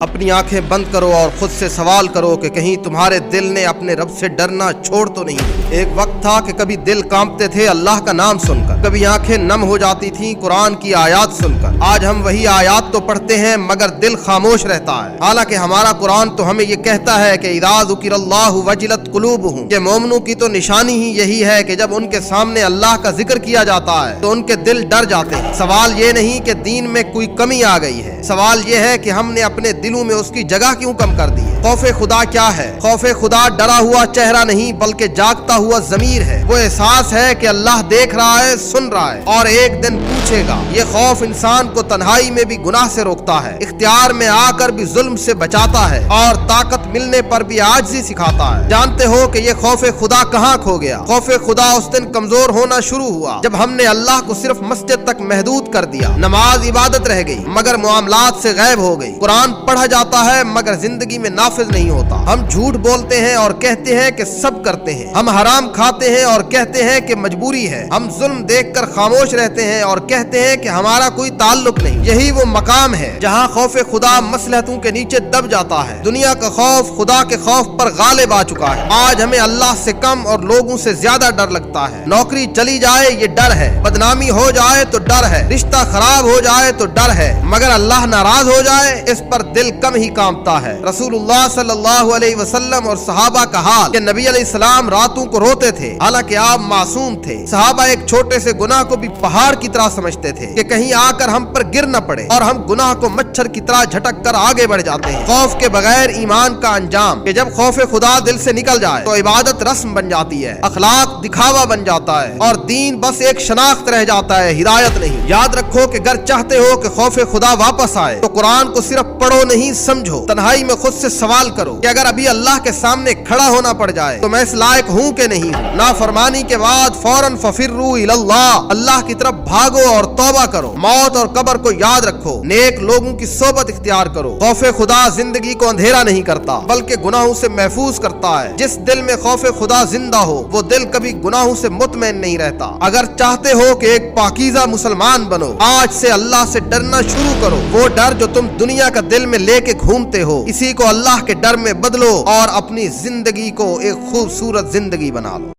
अपनी आंखें बंद करो और खुद से सवाल करो कि कहीं तुम्हारे दिल ने अपने रब से डरना छोड़ तो नहीं। एक वक्त था कि कभी दिल कांपते थे अल्लाह का नाम सुनकर, कभी आंखें नम हो जाती थीं कुरान की आयत सुनकर। आज हम वही आयत तो पढ़ते हैं मगर दिल खामोश रहता है। हालांकि हमारा कुरान तो हमें ये कहता है कि इज़ा ज़ुकिरल्लाहु वजिलत कुलूबुहुम, कि मोमिनों की तो निशानी ही यही है कि जब उनके सामने अल्लाह का जिक्र किया जाता है तो उनके दिल डर जाते हैं। सवाल ये नहीं कि दीन में कोई कमी आ गई है, सवाल ये है कि हमने अपने दिलों में उसकी जगह क्यों कम कर दी है। खौफे खुदा क्या है? खौफे खुदा डरा हुआ चेहरा नहीं बल्कि जागता हुआ ज़मीर है। वो एहसास है कि अल्लाह देख रहा है, सुन रहा है और एक दिन पूछेगा। ये खौफ इंसान को तन्हाई में भी गुनाह से रोकता है, इख्तियार में आकर भी जुल्म से बचाता है और ताकत मिलने पर भी आजिज़ी सिखाता है। जानते हो कि ये खौफे खुदा कहाँ खो गया? खौफे खुदा उस दिन कमजोर होना शुरू हुआ जब हमने अल्लाह को सिर्फ मस्जिद तक महदूद कर दिया। नमाज इबादत रह गई मगर मुआमलात से गायब हो गई। कुरान पढ़ा जाता है मगर जिंदगी में नाफिज नहीं होता। हम झूठ बोलते हैं और कहते हैं कि सब करते हैं। हम हराम खाते हैं और कहते हैं कि मजबूरी है। हम जुल्म देखकर खामोश रहते हैं और कहते हैं कि हमारा कोई ताल्लुक नहीं। यही वो मकाम है जहाँ खौफ खुदा मसलहतों के नीचे दब जाता है। दुनिया का खौफ खुदा के खौफ पर गालिब आ चुका है। आज हमें अल्लाह से कम और लोगों से ज्यादा डर लगता है। नौकरी चली जाए ये डर है, बदनामी हो जाए तो डर है, रिश्ता खराब हो जाए तो डर है, मगर अल्लाह नाराज हो जाए इस पर दिल कम ही कांपता है। रसूलुल्लाह सल्लल्लाहु अलैहि वसल्लम और सहाबा का हाल कि नबी अलैहिस्सलाम रातों को रोते थे, हालांकि आप मासूम थे। सहाबा एक छोटे से गुनाह को भी पहाड़ की तरह समझते थे कि कहीं आकर हम पर गिर न पड़े, और हम गुनाह को मच्छर की तरह झटक कर आगे बढ़ जाते हैं। खौफ के बगैर ईमान का अंजाम कि जब खौफ खुदा दिल से निकल जाए तो इबादत रस्म बन जाती है, अखलाक दिखावा बन जाता है और दीन बस एक शनाख्त रह जाता है, हिदायत नहीं। याद रखो कि अगर चाहते हो कि खौफ खुदा वापस आए तो कुरान को सिर्फ पढ़ो नहीं समझो। तन्हाई में खुद से सवाल करो कि अगर अभी अल्लाह के सामने खड़ा होना पड़ जाए तो मैं इस लायक हूँ कि नहीं हूँ। नाफरमानी के बाद फौरन फफिर्रू इलल्लाह, अल्लाह की तरफ भागो और तौबा करो। मौत और कब्र को याद रखो, नेक लोगों की सोबत इख्तियार करो। खौफे खुदा जिंदगी को अंधेरा नहीं करता बल्कि गुनाहों से महफूज करता है। जिस दिल में खौफे खुदा जिंदा हो वो दिल कभी गुनाहों से मुतमईन नहीं रहता। अगर चाहते हो कि एक पाकीज़ा मुसलमान बनो, आज से अल्लाह से डरना शुरू करो। वो डर जो तुम दुनिया का दिल में लेके घूमते हो, इसी को अल्लाह के डर में बदलो और अपनी जिंदगी को एक खूबसूरत जिंदगी बना लो।